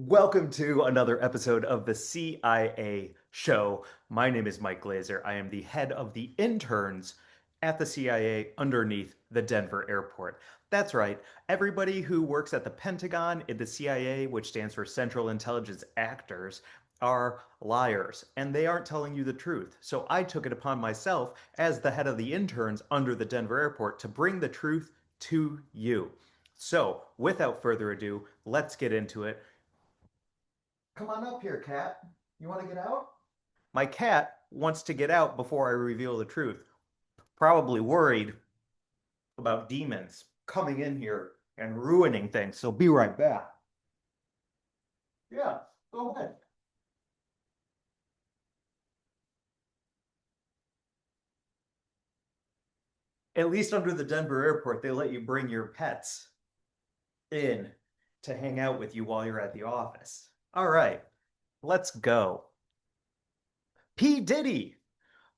Welcome to another episode of the CIA show. My name is Mike Glazer. I am the head of the interns at the CIA underneath the Denver airport. That's right. Everybody who works at the Pentagon in the CIA, which stands for Central Intelligence Actors, are liars and they aren't telling you the truth. So I took it upon myself as the head of the interns under the Denver airport to bring the truth to you. So, without further ado, let's get into it. Come on up here, cat. You want to get out? My cat wants to get out before I reveal the truth. Probably worried about demons coming in here and ruining things. So be right back. Yeah, go ahead. At least under the Denver airport, they let you bring your pets in to hang out with you while you're at the office. All right, let's go. P. Diddy.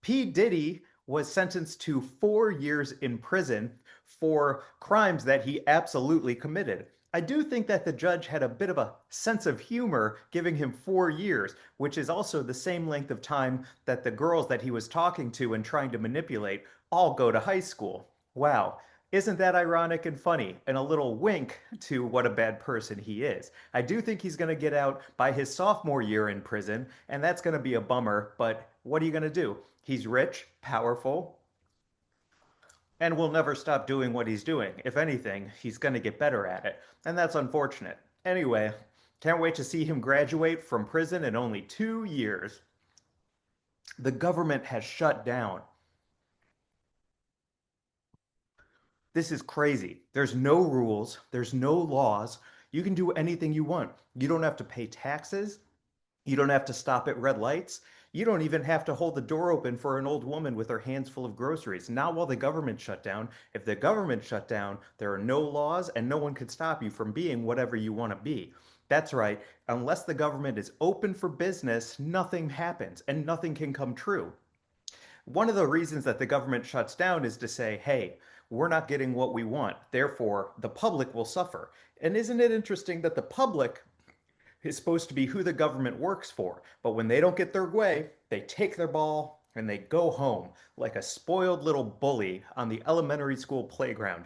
P. Diddy was sentenced to 4 years in prison for crimes that he absolutely committed. I do think that the judge had a bit of a sense of humor giving him 4 years, which is also the same length of time that the girls that he was talking to and trying to manipulate all go to high school. Wow. Isn't that ironic and funny? And a little wink to what a bad person he is. I do think he's going to get out by his sophomore year in prison, and that's going to be a bummer, but what are you going to do? He's rich, powerful, and will never stop doing what he's doing. If anything, he's going to get better at it. And that's unfortunate. Anyway, can't wait to see him graduate from prison in only 2 years. The government has shut down. This is crazy. There's no rules, there's no laws. You can do anything you want. You don't have to pay taxes. You don't have to stop at red lights. You don't even have to hold the door open for an old woman with her hands full of groceries. Not while the government shut down. If the government shut down, there are no laws and no one could stop you from being whatever you want to be. That's right. Unless the government is open for business, nothing happens and nothing can come true. One of the reasons that the government shuts down is to say, hey, we're not getting what we want. Therefore, the public will suffer. And isn't it interesting that the public is supposed to be who the government works for. But when they don't get their way, they take their ball and they go home like a spoiled little bully on the elementary school playground.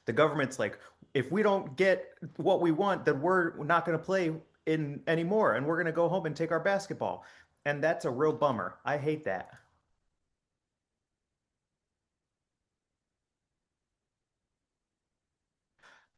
The government's like, if we don't get what we want, then we're not going to play in anymore and we're going to go home and take our basketball. And that's a real bummer. I hate that.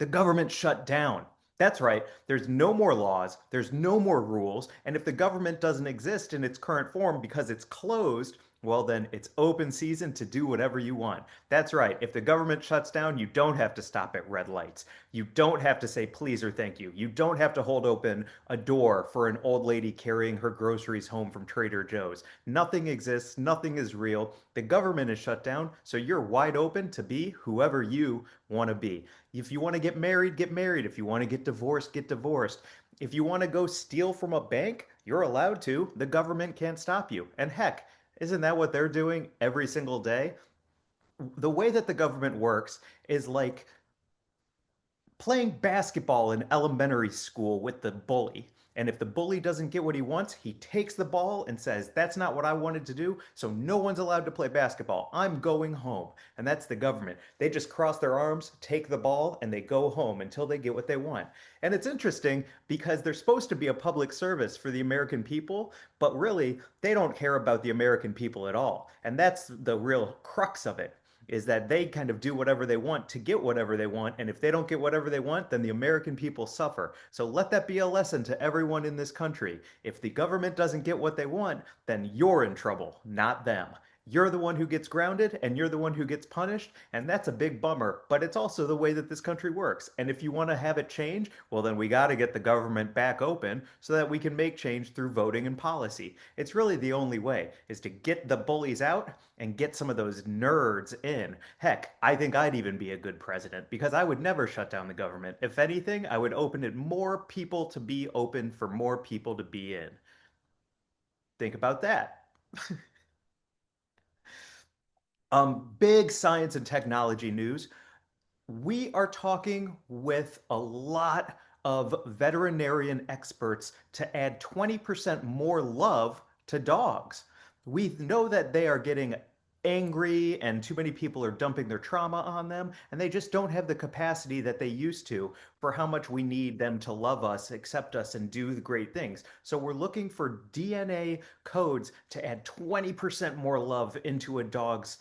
The government shut down. That's right. There's no more laws, there's no more rules, and if the government doesn't exist in its current form because it's closed, well, then it's open season to do whatever you want. That's right. If the government shuts down, you don't have to stop at red lights. You don't have to say please or thank you. You don't have to hold open a door for an old lady carrying her groceries home from Trader Joe's. Nothing exists, nothing is real. The government is shut down, so you're wide open to be whoever you want to be. If you want to get married, get married. If you want to get divorced, get divorced. If you want to go steal from a bank, you're allowed to. The government can't stop you. And heck, isn't that what they're doing every single day? The way that the government works is like playing basketball in elementary school with the bully. And if the bully doesn't get what he wants, he takes the ball and says, that's not what I wanted to do, so no one's allowed to play basketball. I'm going home. And that's the government. They just cross their arms, take the ball, and they go home until they get what they want. And it's interesting because they're supposed to be a public service for the American people, but really, they don't care about the American people at all. And that's the real crux of it is that they kind of do whatever they want to get whatever they want. And if they don't get whatever they want, then the American people suffer. So let that be a lesson to everyone in this country. If the government doesn't get what they want, then you're in trouble, not them. You're the one who gets grounded and you're the one who gets punished. And that's a big bummer, but it's also the way that this country works. And if you want to have it change, well, then we got to get the government back open so that we can make change through voting and policy. It's really the only way is to get the bullies out and get some of those nerds in. Heck, I think I'd even be a good president because I would never shut down the government. If anything, I would open it more people to be open for more people to be in. Think about that. Big science and technology news. We are talking with a lot of veterinarian experts to add 20% more love to dogs. We know that they are getting angry and too many people are dumping their trauma on them, and they just don't have the capacity that they used to for how much we need them to love us, accept us, and do the great things. So we're looking for DNA codes to add 20% more love into a dog's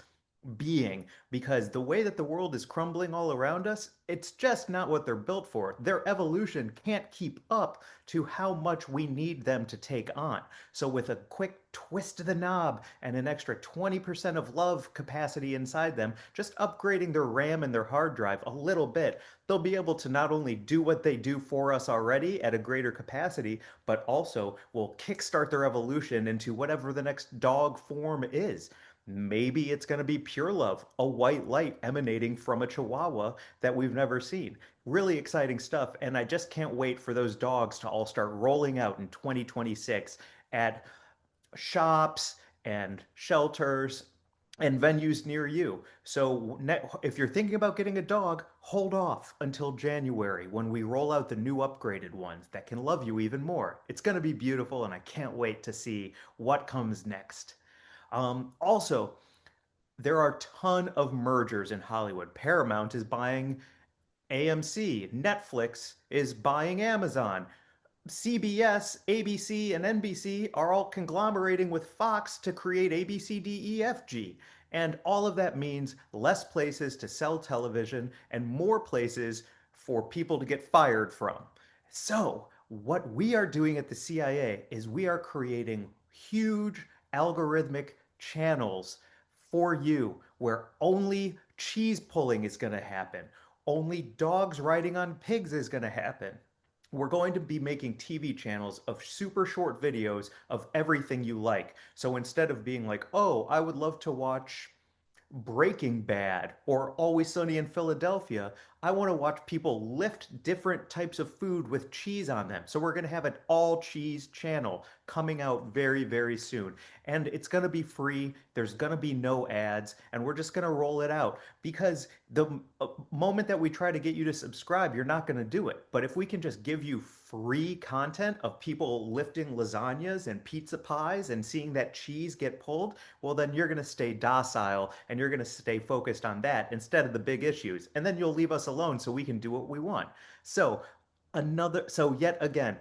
being, because the way that the world is crumbling all around us, it's just not what they're built for. Their evolution can't keep up to how much we need them to take on. So with a quick twist of the knob and an extra 20% of love capacity inside them, just upgrading their RAM and their hard drive a little bit, they'll be able to not only do what they do for us already at a greater capacity, but also will kickstart their evolution into whatever the next dog form is. Maybe it's going to be pure love, a white light emanating from a chihuahua that we've never seen. Really exciting stuff. And I just can't wait for those dogs to all start rolling out in 2026 at shops and shelters and venues near you. So if you're thinking about getting a dog, hold off until January when we roll out the new upgraded ones that can love you even more. It's going to be beautiful, and I can't wait to see what comes next. Also, there are a ton of mergers in Hollywood. Paramount is buying AMC, Netflix is buying Amazon, CBS, ABC, and NBC are all conglomerating with Fox to create ABCDEFG. And all of that means less places to sell television and more places for people to get fired from. So, what we are doing at the CIA is we are creating huge algorithmic channels for you where only cheese pulling is going to happen, only dogs riding on pigs is going to happen. We're going to be making TV channels of super short videos of everything you like. So instead of being like, oh, I would love to watch Breaking Bad or Always Sunny in Philadelphia, I want to watch people lift different types of food with cheese on them. So we're going to have an all cheese channel coming out very, very soon. And it's going to be free. There's going to be no ads. And we're just going to roll it out because the moment that we try to get you to subscribe, you're not going to do it. But if we can just give you free content of people lifting lasagnas and pizza pies and seeing that cheese get pulled, well, then you're going to stay docile and you're going to stay focused on that instead of the big issues. And then you'll leave us alone so we can do what we want. So yet again,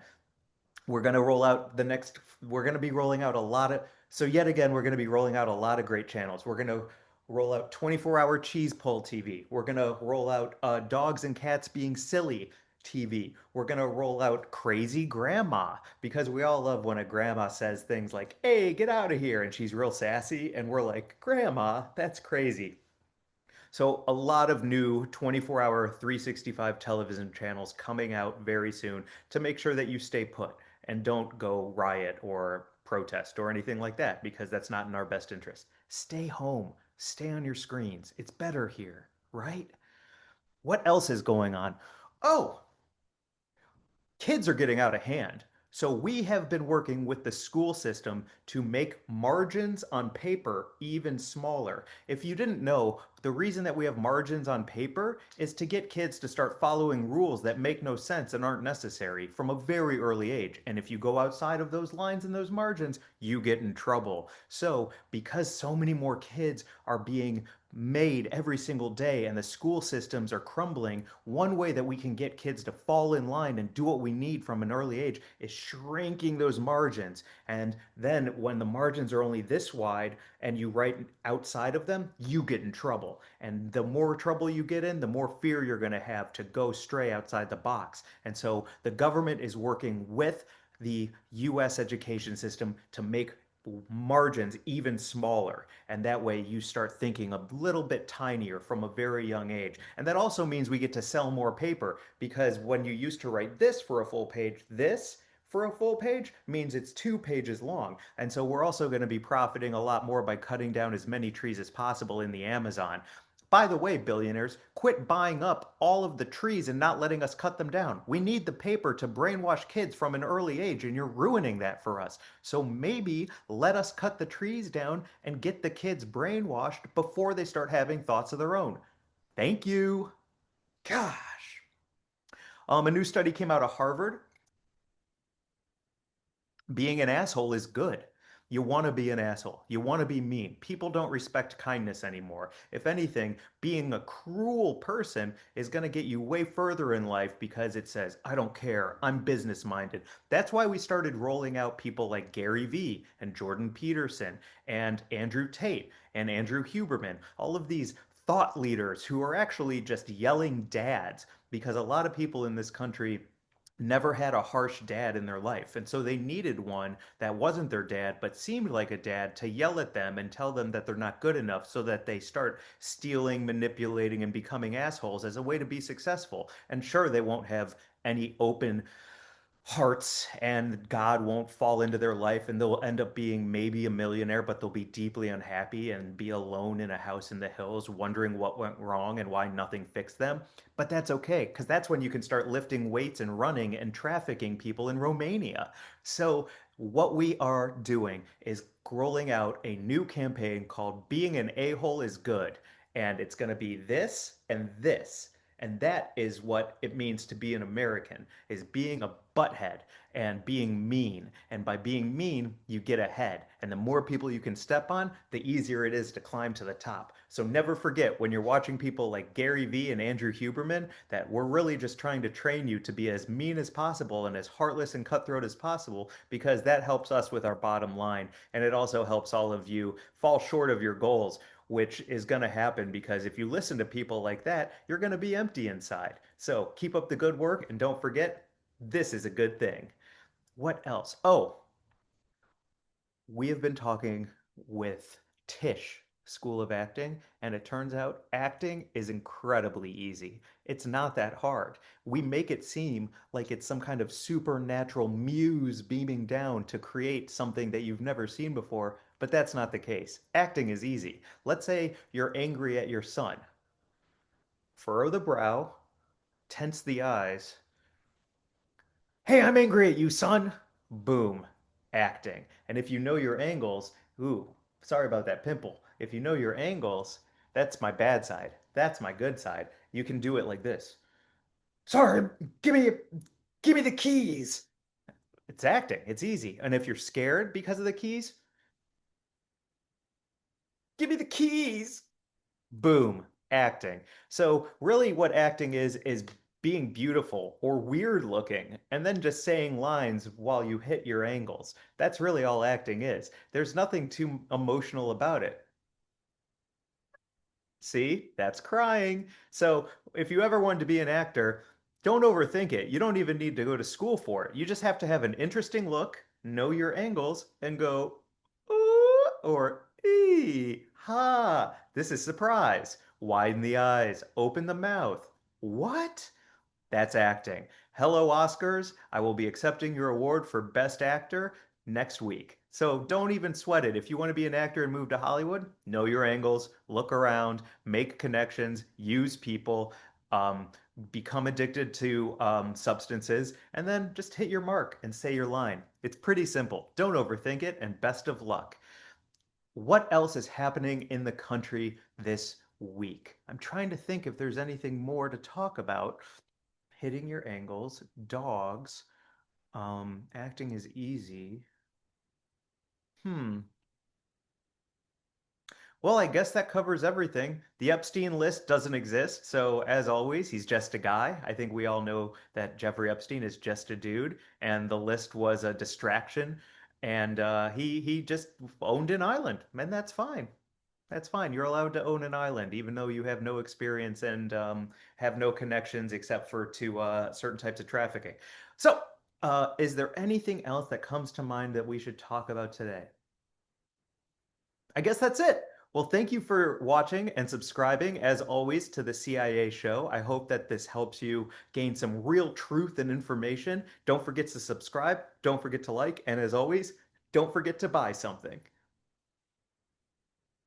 we're going to roll out the next, we're going to be rolling out a lot of, so yet again, we're going to be rolling out a lot of great channels. We're going to roll out 24-hour cheese pull TV. We're going to roll out dogs and cats being silly TV. We're going to roll out crazy grandma because we all love when a grandma says things like, hey, get out of here. And she's real sassy. And we're like, grandma, that's crazy. So a lot of new 24-hour 365 television channels coming out very soon to make sure that you stay put and don't go riot or protest or anything like that because that's not in our best interest. Stay home, stay on your screens. It's better here, right? What else is going on? Oh, kids are getting out of hand. So we have been working with the school system to make margins on paper even smaller. If you didn't know, the reason that we have margins on paper is to get kids to start following rules that make no sense and aren't necessary from a very early age. And if you go outside of those lines and those margins, you get in trouble. So because so many more kids are being made every single day and the school systems are crumbling, one way that we can get kids to fall in line and do what we need from an early age is shrinking those margins. And then when the margins are only this wide and you write outside of them, you get in trouble. And the more trouble you get in, the more fear you're going to have to go stray outside the box. And so the government is working with the US education system to make margins even smaller. And that way you start thinking a little bit tinier from a very young age. And that also means we get to sell more paper because when you used to write this for a full page, this for a full page means it's 2 pages long. And so we're also going to be profiting a lot more by cutting down as many trees as possible in the Amazon. By the way, billionaires, quit buying up all of the trees and not letting us cut them down. We need the paper to brainwash kids from an early age, and you're ruining that for us. So maybe let us cut the trees down and get the kids brainwashed before they start having thoughts of their own. Thank you. Gosh. A new study came out of Harvard. Being an asshole is good. You want to be an asshole. You want to be mean. People don't respect kindness anymore. If anything, being a cruel person is going to get you way further in life because it says, I don't care. I'm business minded. That's why we started rolling out people like Gary Vee and Jordan Peterson and Andrew Tate and Andrew Huberman. All of these thought leaders who are actually just yelling dads because a lot of people in this country never had a harsh dad in their life. And so they needed one that wasn't their dad, but seemed like a dad to yell at them and tell them that they're not good enough so that they start stealing, manipulating, and becoming assholes as a way to be successful. And sure, they won't have any open hearts and God won't fall into their life and they'll end up being maybe a millionaire, but they'll be deeply unhappy and be alone in a house in the hills, wondering what went wrong and why nothing fixed them. But that's okay, because that's when you can start lifting weights and running and trafficking people in Romania. So, what we are doing is rolling out a new campaign called Being an A-hole is Good. And it's going to be this and this. And that is what it means to be an American, is being a butthead and being mean. And by being mean, you get ahead. And the more people you can step on, the easier it is to climb to the top. So never forget when you're watching people like Gary Vee and Andrew Huberman that we're really just trying to train you to be as mean as possible and as heartless and cutthroat as possible because that helps us with our bottom line. And it also helps all of you fall short of your goals, which is going to happen because if you listen to people like that, you're going to be empty inside. So keep up the good work and don't forget, this is a good thing. What else? Oh, we have been talking with Tisch School of Acting, and it turns out acting is incredibly easy. It's not that hard. We make it seem like it's some kind of supernatural muse beaming down to create something that you've never seen before, but that's not the case. Acting is easy. Let's say you're angry at your son. Furrow the brow, tense the eyes, hey, I'm angry at you, son. Boom, acting. And if you know your angles, ooh, sorry about that pimple. If you know your angles, that's my bad side. That's my good side. You can do it like this. Sorry, give me give me the keys. It's acting. It's easy. And if you're scared because of the keys, give me the keys. Boom, acting. So really what acting is being beautiful or weird looking and then just saying lines while you hit your angles. That's really all acting is. There's nothing too emotional about it. See, that's crying. So if you ever wanted to be an actor, don't overthink it. You don't even need to go to school for it. You just have to have an interesting look, know your angles, and go, ooh, or ee, ha. This is surprise. Widen the eyes, open the mouth. What? That's acting. Hello, Oscars. I will be accepting your award for Best Actor next week. So don't even sweat it. If you want to be an actor and move to Hollywood, know your angles, look around, make connections, use people, um, become addicted to substances, and then just hit your mark and say your line. It's pretty simple. Don't overthink it, and best of luck. What else is happening in the country this week? I'm trying to think if there's anything more to talk about. Hitting your angles, dogs, acting is easy. Hmm. Well, I guess that covers everything. The Epstein list doesn't exist, so as always, he's just a guy. I think we all know that Jeffrey Epstein is just a dude, and the list was a distraction, and he just owned an island, and that's fine. That's fine. You're allowed to own an island, even though you have no experience and have no connections except for to certain types of trafficking. So, is there anything else that comes to mind that we should talk about today? I guess that's it. Well, thank you for watching and subscribing, as always, to the CIA show. I hope that this helps you gain some real truth and information. Don't forget to subscribe, don't forget to like, and as always, don't forget to buy something.